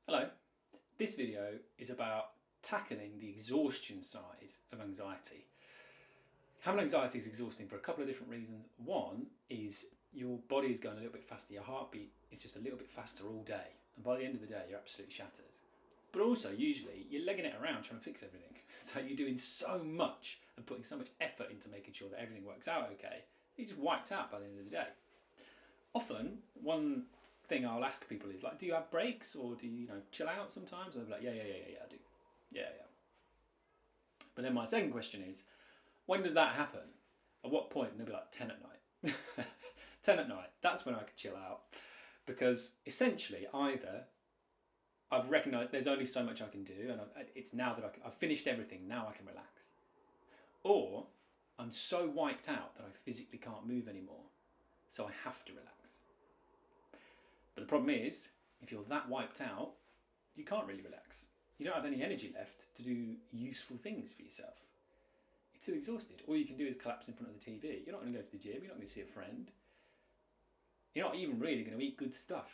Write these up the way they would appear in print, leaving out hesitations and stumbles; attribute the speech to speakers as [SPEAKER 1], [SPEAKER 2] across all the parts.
[SPEAKER 1] Hello, this video is about tackling the exhaustion side of anxiety. Having anxiety is exhausting for a couple of different reasons. One is your body is going a little bit faster, your heartbeat is just a little bit faster all day, and by the end of the day you're absolutely shattered. But also, usually, you're legging it around trying to fix everything. So you're doing so much and putting so much effort into making sure that everything works out okay, you're just wiped out by the end of the day. Often, one thing I'll ask people is like, do you have breaks or do you, chill out sometimes? And they'll be like, yeah, I do. Yeah. But then my second question is, when does that happen? At what point? And they'll be like, 10 at night. 10 at night, that's when I can chill out. Because essentially, either I've recognised there's only so much I can do and it's now that I've finished everything, now I can relax. Or I'm so wiped out that I physically can't move anymore, so I have to relax. But the problem is, if you're that wiped out, you can't really relax. You don't have any energy left to do useful things for yourself. You're too exhausted. All you can do is collapse in front of the TV. You're not going to go to the gym, you're not going to see a friend. You're not even really going to eat good stuff.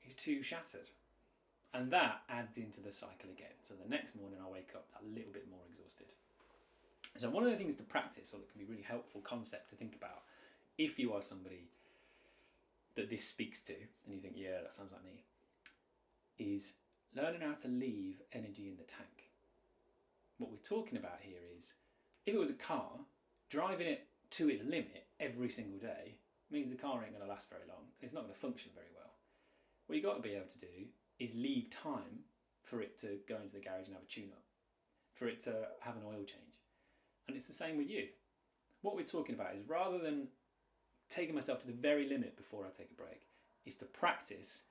[SPEAKER 1] You're too shattered. And that adds into the cycle again. So the next morning I wake up a little bit more exhausted. So one of the things to practice, or that can be a really helpful concept to think about, if you are somebody that this speaks to, and you think, yeah, that sounds like me, is learning how to leave energy in the tank. What we're talking about here is, if it was a car, driving it to its limit every single day means the car ain't going to last very long. It's not going to function very well. What you've got to be able to do is leave time for it to go into the garage and have a tune-up, for it to have an oil change. And it's the same with you. What we're talking about is, rather than taking myself to the very limit before I take a break, is to practice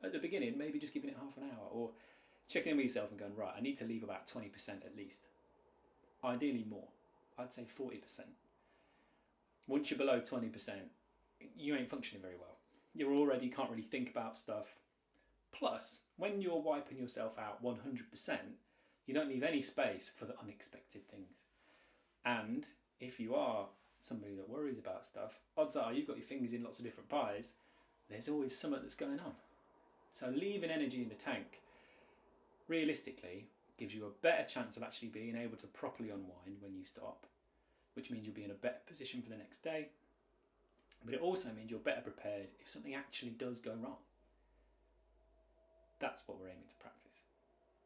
[SPEAKER 1] at the beginning, maybe just giving it half an hour, or checking in with yourself and going, right, I need to leave about 20% at least. Ideally more. I'd say 40%. Once you're below 20%, you ain't functioning very well. You already can't really think about stuff. Plus, when you're wiping yourself out 100%, you don't leave any space for the unexpected things. And if you are somebody that worries about stuff, odds are you've got your fingers in lots of different pies, there's always something that's going on. So leaving energy in the tank, realistically, gives you a better chance of actually being able to properly unwind when you stop, which means you'll be in a better position for the next day. But it also means you're better prepared if something actually does go wrong. That's what we're aiming to practice.